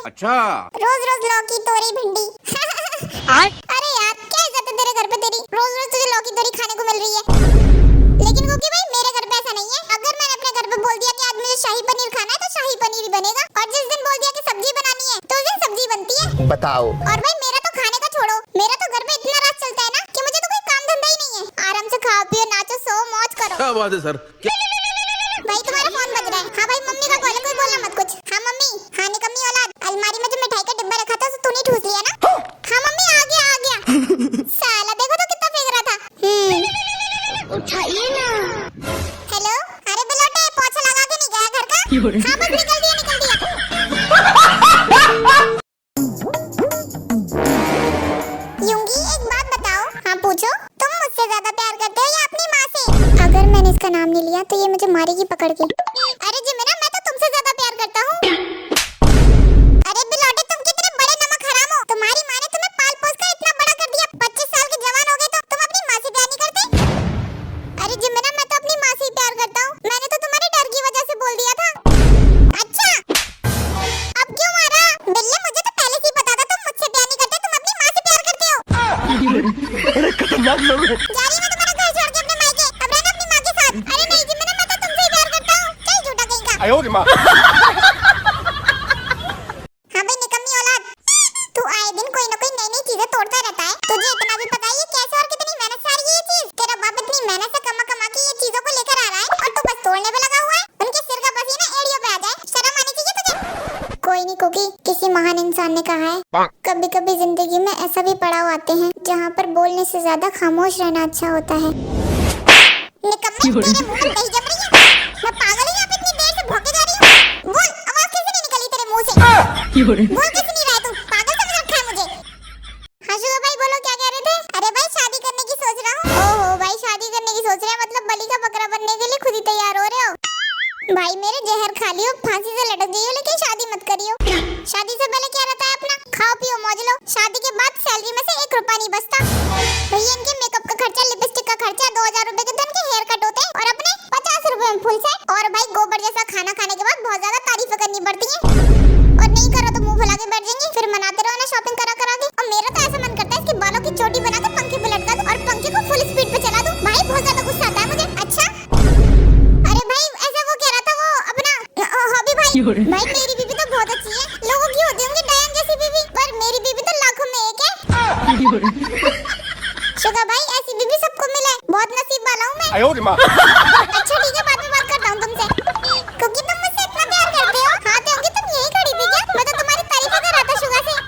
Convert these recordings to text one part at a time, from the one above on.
अच्छा। रोज रोज लौकी तोरी भिंडी। अरे यार क्या इज्जत है तेरे घर पे तेरी, रोज रोज तुझे लौकी तोरी खाने को मिल रही है। लेकिन कुकी भाई मेरे घर पे ऐसा नहीं है। अगर मैंने अपने घर पे बोल दिया कि आज मुझे शाही पनीर खाना है तो शाही पनीर ही बनेगा, और जिस दिन बोल दिया कि सब्जी बनानी है तो उस दिन सब्जी बनती है। बताओ। और भाई मेरा तो खाने का छोड़ो, मेरा तो घर पे इतना राज चलता है ना कि मुझे तो कोई काम धंधा ही नहीं है। आराम से खाओ पियो नाचो सो मौज करो। क्या बात है सर। भाई तुम्हारा फोन बज रहा है। हाँ भाई मम्मी का कॉल है, कोई बोलना मत कुछ। हाँ मम्मी। हाँ निकम्मी औलाद, अलमारी में जो मिठाई का डिब्बा रखा था उसे तूने ठूस लिया ना। हाँ मम्मी आ गया आ गया। साला देखो तो कितना फेंक रहा था। उठाइए ना। हेलो अरे बिलोटे पोछा लगा के नहीं गया घर का? हाँ बस निकल दिया निकल दिया। यूंगी एक बात बताओ। हाँ पूछो। तुम मुझसे ज्यादा प्यार करते हो या अपनी माँ से? अगर मैंने इसका नाम नहीं लिया तो ये मुझे मारेगी पकड़ के। अरे जिमेरा मैं तो तुमसे ज्यादा प्यार करता हूँ। अरे बिलोटे तुम कितने बड़े नमक हराम हो। तुम्हारी माँ ने तुम्हें पाल पोस कर इतना बड़ा कर दिया, 25 साल के जवान हो गए तो तुम अपनी माँ से प्यार नहीं करते? अरे जिमेरा मैं तो अपनी माँ से ही प्यार करता हूँ। मैंने तो तुम्हारे डर की वजह से बोल दिया था। अच्छा अब क्यों मारा? बिल्ले मुझे तो पहले से ही पता था तुम मुझसे प्यार नहीं करते, तुम अपनी माँ से प्यार करते हो। अरे खतरनाक लोग हैं। जा रही मैं तुम्हारा घर छोड़ के अपने मायके, अब रहना अपनी माँ के साथ। अरे नहीं जिमेरा मैं तो तुमसे ही प्यार करता हूँ। चल झूठा कहीं का। आयो रे माँ। हाँ भाई निकम्मी औलाद, तू आए दिन कोई ना कोई नई नई चीजें तोड़ता रहता है। तुझे इतना भी पता है ये कैसे और कितनी मेहनत से आ रही है ये चीज? तेरा बाप इतनी मेहनत से कमा कमा के ये चीजों को लेकर आ रहा है और तू बस तोड़ने पे लगा हुआ है। उनके सिर का पसीना एड़ियों पे आ जाए, शर्म आनी चाहिए तुझे। कोई नहीं कुकी, किसी महान इंसान ने कहा है कभी कभी जिंदगी में ऐसा भी पड़ाव आते हैं जहाँ पर बोलने से ज्यादा खामोश रहना अच्छा होता है। निकम्मी तेरे मुंह में दही जम रही है। मैं पागल हूँ यहाँ पे इतनी देर से भौंके जा रही हूँ। बोल आवाज कैसे नहीं निकली तेरे मुंह से? बोल कैसे नहीं रहा है तू? पागल समझ रखा है मुझे। हाँ शुगर भाई बोलो क्या कह रहे थे? अरे भाई शादी करने की सोच रहा हूँ। ओहो भाई शादी करने की सोच रहे हैं, मतलब बलि का बकरा बनने के लिए खुद ही तैयार हो रहे हो? भाई मेरे जहर खा लियो, फांसी से लटक गई हो, लेकिन शादी मत करियो। शादी से पहले क्या रहता है अपना? खाओ पियो मौज लो। शादी के बाद सैलरी में से 1 रुपया नहीं बचता। भैया इनके मेकअप का खर्चा, लिपस्टिक का खर्चा, 2000 रुपए के तो इनके हेयर कट होते हैं और अपने 50 रुपए में फुल सेट। और भाई गोबर जैसा खाना खाने के बाद बहुत ज्यादा तारीफें करनी पड़ती है, और नहीं करो तो मुंह फुला के बैठ जाएंगे, फिर मनाते रहो ना शॉपिंग करा करा के। और मेरा तो ऐसा मन करता है इसके बालों की चोटी बना के पंखे पे लटका दूं और पंखे को फुल स्पीड पे चला दूं। भाई बहुत ज्यादा गुस्सा आता है मुझे। अच्छा अरे भाई ऐसा वो कह रहा था वो अपना हॉबी भाई। भाई मेरी बीबी तो बहुत अच्छी है, लोगों की होती होंगी डायन जैसी बीबी, पर मेरी बीबी तो लाखों में एक है। शुगर भाई ऐसी बीबी सबको मिले, बहुत नसीब वाला हूँ मैं। आयो रे माँ। अच्छा ठीक है बाद में बात करता हूँ तुमसे, क्योंकि तुम मुझसे इतना प्यार करते हो। खाते होंगे तुम यही खड़ी थी क्या? मैं तो तुम्हारी तारीफ कर रहा था शुगर से।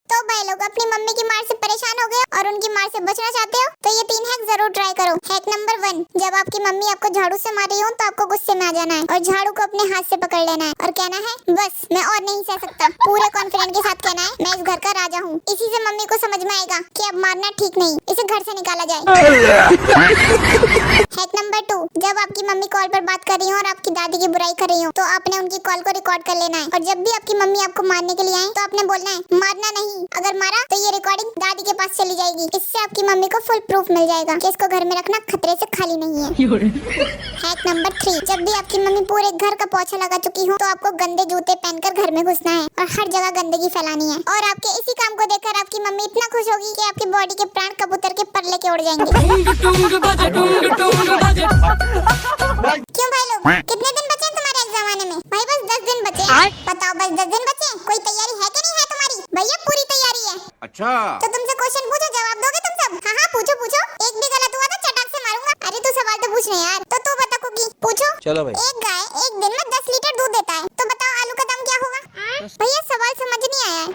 तो भाई लोग अपनी मम्मी की मार से परेशान हो गए और उनकी मार से बचना चाहते हो तो ये 3 हैक जरूर ट्राई करो। हैक नंबर 1, जब आपकी मम्मी आपको झाड़ू से मार रही हो तो आपको गुस्से में आ जाना है और झाड़ू को अपने हाथ से पकड़ लेना है और कहना है बस मैं और नहीं सह सकता। पूरे कॉन्फिडेंट के साथ कहना है मैं इस घर का राजा हूँ। इसी से मम्मी को समझ में आएगा कि अब मारना ठीक नहीं, इसे घर से निकाला जाए। हैक नंबर 2, जब आपकी मम्मी कॉल पर बात कर रही हो और आपकी दादी की बुराई कर रही हो तो आपने उनकी कॉल को रिकॉर्ड कर लेना है और जब भी आपकी मम्मी आपको मारने के लिए आए तो आपने बोलना है मारना नहीं, अगर मारा तो ये रिकॉर्डिंग दादी के पास चली जाएगी। इससे आपकी मम्मी को फुल प्रूफ मिल जाएगा कि इसको घर में रखना खतरे से खाली नहीं है। हैक नंबर 3, जब भी आपकी मम्मी पूरे घर का पोछा लगा चुकी हो तो आपको गंदे जूते पहनकर घर में घुसना है और हर जगह गंदगी फैलानी है और आपके इसी काम को देखकर आपकी मम्मी इतना खुश होगी कि आपकी बॉडी के प्राण कबूतर के पर लेके उड़ जाएंगे। क्यों भाई लोग कितने दिन बचे हैं तुम्हारे एग्जाम आने में? भाई बस 10 दिन बचे हैं। बताओ बस 10 दिन बचे, कोई तैयारी है कि नहीं है तुम्हारी? भैया पूरी तैयारी है। अच्छा तो तुमसे क्वेश्चन पूछो, जवाब दोगे तुम सब? हाँ हाँ पूछो पूछो, एक भी गलत हुआ तो चटाक से मारूंगा। अरे तू सवाल तो पूछ रहे यार, तो तू बता कुकी पूछो। चलो भाई। एक गाय एक दिन में 10 लीटर दूध देता है, तो बताओ आलू का दाम क्या होगा? भैया सवाल समझ नहीं आया है,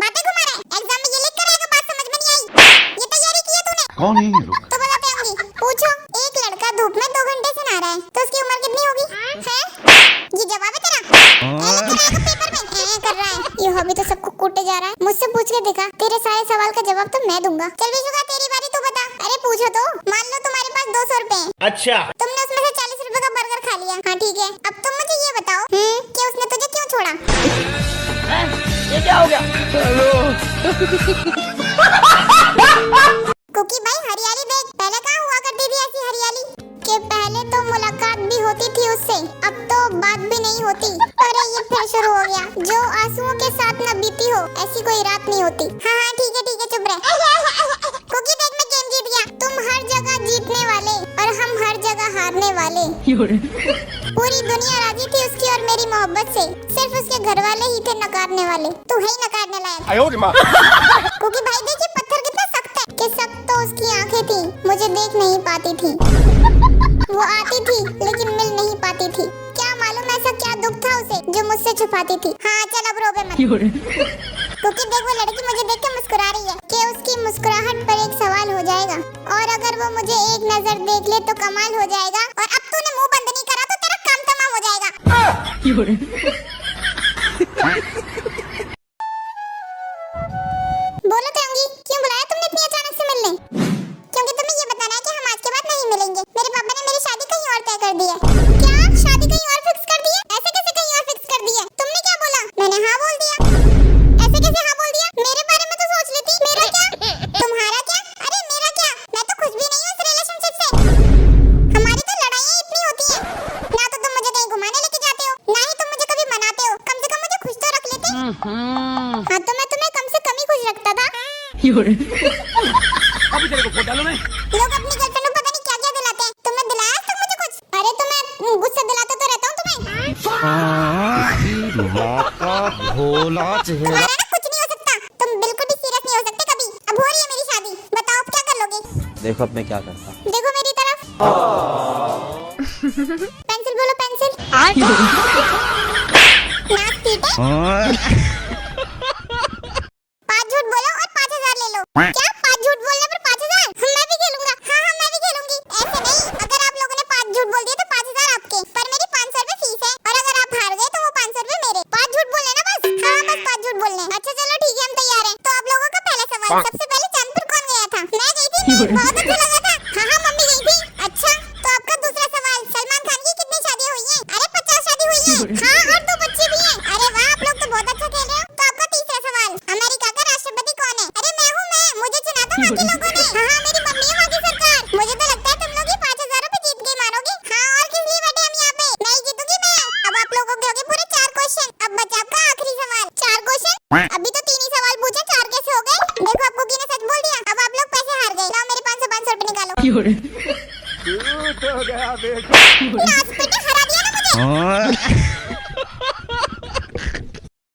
बातें घुमा रहा है। एग्जाम में ये लिख कर आएगा, बात समझ में नहीं आई। ये तैयारी की है तूने? कौन है ये लोग? तो बताते होंगी। पूछो, एक लड़का धूप में 2 घंटे से नहा रहा है तो उसकी उम्र कितनी होगी? है ये जवाब है तेरा? पेपर में कर रहा है। ये हॉबी तो सबको कूटे जा रहा है। मुझसे पूछ के दिखा, तेरे सारे सवाल का जवाब तो मैं दूंगा। चल विशुका तेरी बारी, तू बता। अरे पूछो तो। मान लो तुम्हारे पास 200 रुपए हैं। अच्छा। तुमने उसमें से 40 रुपए का बर्गर खा लिया। हाँ ठीक है, अब तुम मुझे ये बताओ कि उसने तुझे क्यों छोड़ा? ये क्या हो गया? कुकी भाई हरियाली देख, पहले कहाँ हुआ करती थी ऐसी हरियाली? कि पहले तो मुलाकात भी होती थी उससे, अब तो बात भी नहीं होती। अरे ये फिर शुरू हो गया। जो आंसुओं के साथ न बीती हो ऐसी कोई रात नहीं होती। हाँ ठीक है चुप रह। कुकी देख मैं गेम जीत गया। तुम हर जगह जीतने वाले और हम हर जगह हारने वाले। पूरी दुनिया राजी थी उसकी और मेरी मोहब्बत से, सिर्फ उसके घर वाले ही थे नकारने वाले। तू है ही नकारने लायक। कुकी भाई देखिए पत्थर कितना सख्त है। कि सख्त तो उसकी आंखें थी, मुझे देख नहीं पाती थी। वो आती थी लेकिन मिल नहीं पाती थी। क्या मालूम ऐसा क्या दुख था उसे जो मुझसे छुपाती थी। हाँ चल अब रोबे मत। क्योंकि देख वो लड़की मुझे देख के मुस्कुरा रही है कि उसकी मुस्कुराहट पर एक सवाल हो जाएगा और अगर वो मुझे एक नजर देख ले तो कमाल हो जाएगा। और अब तूने मुंह बंद नहीं करा तो तेरा काम तमाम हो जाएगा। बोलो तेंगी क्यों बुलाया तुमने इतनी अचानक से मिलने? क्योंकि तुम्हें ये बताना है कि हम आज के बाद नहीं मिलेंगे। मेरे पापा ने मेरी शादी कहीं और तय कर दी है। क्या शादी कहीं और फिक्स कर दी है? ऐसे कैसे कहीं और फिक्स कर दी है? तुमने क्या बोला? मैंने हाँ बोल दिया। ऐसे कैसे हाँ बोल दिया? मेरे बारे में तो सोच लेती। मेरा क्या? तुम्हारा क्या? अरे मेरा क्या? मैं तो खुश भी नहीं हूँ इस रिलेशनशिप से। हमारी तो लड़ाइयाँ इतनी होती हैं। ना तो तुम मुझे कहीं घुमाने लेके जाते हो, ना ही तुम मुझे कभी मनाते हो। कम से कम मुझे खुश तो रख लेते। हाँ तो मैं तुम्हें कम से कम ही खुश रखता था। अभी तेरे को फोन डालूं मैं। लोग अपनी गर्लफ्रेंड को पता नहीं क्या क्या दिलाते हैं। तुमने दिलाया आज तक मुझे कुछ? अरे तो मैं गुस्सा दिलाता तो रहता हूँ तुम्हें। भोला चेहरा। तुम्हारा ना कुछ नहीं हो सकता। तुम बिल्कुल भी सीरियस नहीं हो सकते कभी। अब हो रही है मेरी शादी, बताओ अब क्या कर लोगे? देखो अब मैं क्या करता। देखो मेरी तरफ। पेंसिल बोलो पेंसिल। नाक पीटे। 5 झूठ बोलो और 5000 ले लो। क्या 5 झूठ बोलने पर 5000? मैं भी खेलूंगा। हाँ मैं भी खेलूंगी। ऐसे नहीं, अगर आप लोगों ने 5 झूठ बोल दिए तो 5000 आपके, पर मेरी 500 रुपए फीस है और अगर आप हार गए तो वो 500 रुपए मेरे। 5 झूठ बोलने ना बस। हाँ बस 5 झूठ बोलने। अच्छा चलो ठीक है हम तैयार हैं। तो आप लोगों का पहला सवाल, सबसे पहले चांदपुर कौन गया था? मैं गई थी। बहुत अच्छा लगा था। हाँ मम्मी गई थी। अच्छा तो आपका दूसरा सवाल, सलमान खान की कितनी शादी हुई है? अरे 50 शादी हुई है। हाँ और 2 बच्चे भी हैं। अरे वाह आप लोग तो बहुत अच्छा खेल रहे हो। तो आपका तीसरा सवाल, अमेरिका का राष्ट्रपति कौन है? अरे मैं हूँ, मैं। मुझे चुना था बाकी लोगों ने। हाँ मेरी मम्मी है वहाँ की सरकार। मुझे तो लगता है तुम लोग ही 5000 रुपए जीत गए मानोगे। हाँ और किस लिए बैठे हम यहाँ पे? मैं ही जीतूंगी मैं। अब आप लोगों के हो गए पूरे 4 क्वेश्चन। अब बचा आपका आखिरी सवाल। 4 क्वेश्चन? अभी तो 3 ही सवाल पूछे, 4 कैसे हो गए? देखो आपको की ने सच बोल दिया। अब आप लोग पैसे हार गए। लाओ मेरे 500 रुपए निकालो। हो गया बेटा। नाच पेटे हरा दिया ना मुझे।